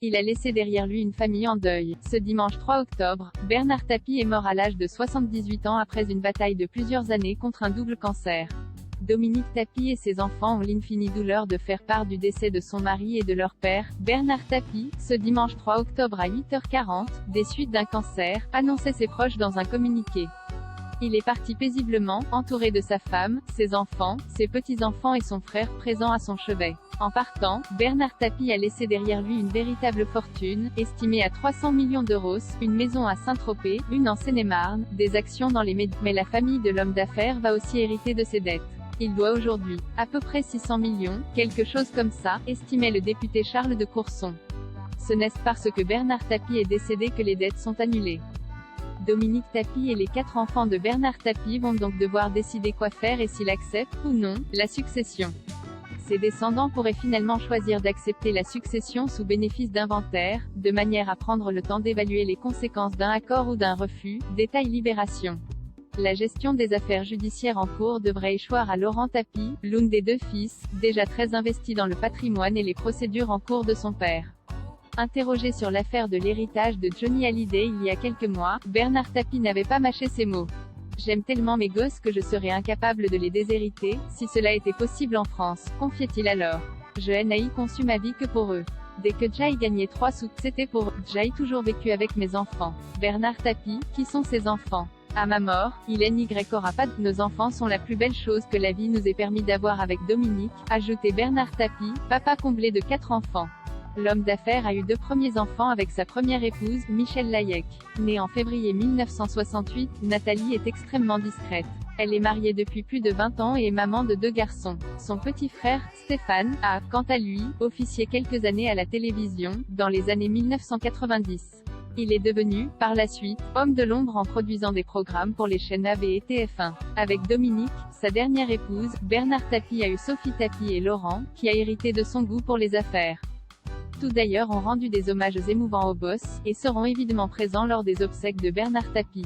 Il a laissé derrière lui une famille en deuil. Ce dimanche 3 octobre, Bernard Tapie est mort à l'âge de 78 ans après une bataille de plusieurs années contre un double cancer. Dominique Tapie et ses enfants ont l'infinie douleur de faire part du décès de son mari et de leur père, Bernard Tapie, ce dimanche 3 octobre à 8h40, des suites d'un cancer, annonçaient ses proches dans un communiqué. Il est parti paisiblement, entouré de sa femme, ses enfants, ses petits-enfants et son frère présent à son chevet. En partant, Bernard Tapie a laissé derrière lui une véritable fortune, estimée à 300 millions d'euros, une maison à Saint-Tropez, une en Seine-et-Marne, des actions dans les médias. Mais la famille de l'homme d'affaires va aussi hériter de ses dettes. Il doit aujourd'hui à peu près 600 millions, quelque chose comme ça, estimait le député Charles de Courson. Ce n'est parce que Bernard Tapie est décédé que les dettes sont annulées. Dominique Tapie et les 4 enfants de Bernard Tapie vont donc devoir décider quoi faire et s'ils acceptent, ou non, la succession. Ses descendants pourraient finalement choisir d'accepter la succession sous bénéfice d'inventaire, de manière à prendre le temps d'évaluer les conséquences d'un accord ou d'un refus, détaille Libération. La gestion des affaires judiciaires en cours devrait échoir à Laurent Tapie, l'un des 2 fils, déjà très investi dans le patrimoine et les procédures en cours de son père. Interrogé sur l'affaire de l'héritage de Johnny Hallyday il y a quelques mois, Bernard Tapie n'avait pas mâché ses mots. « J'aime tellement mes gosses que je serais incapable de les déshériter, si cela était possible en France », confiait-il alors. « Je n'ai conçu ma vie que pour eux. Dès que Jay gagnait 3 sous, c'était pour eux. J'ai toujours vécu avec mes enfants. » Bernard Tapie, qui sont ses enfants? À ma mort, il n'y aura pas de « Nos enfants sont la plus belle chose que la vie nous ait permis d'avoir avec Dominique », ajoutait Bernard Tapie, papa comblé de 4 enfants. L'homme d'affaires a eu 2 premiers enfants avec sa première épouse, Michel Layec. Née en février 1968, Nathalie est extrêmement discrète. Elle est mariée depuis plus de 20 ans et est maman de 2 garçons. Son petit frère, Stéphane, a, quant à lui, officié quelques années à la télévision, dans les années 1990. Il est devenu, par la suite, homme de l'ombre en produisant des programmes pour les chaînes AB et TF1. Avec Dominique, sa dernière épouse, Bernard Tapie a eu Sophie Tapie et Laurent, qui a hérité de son goût pour les affaires. Tous d'ailleurs ont rendu des hommages émouvants au boss, et seront évidemment présents lors des obsèques de Bernard Tapie.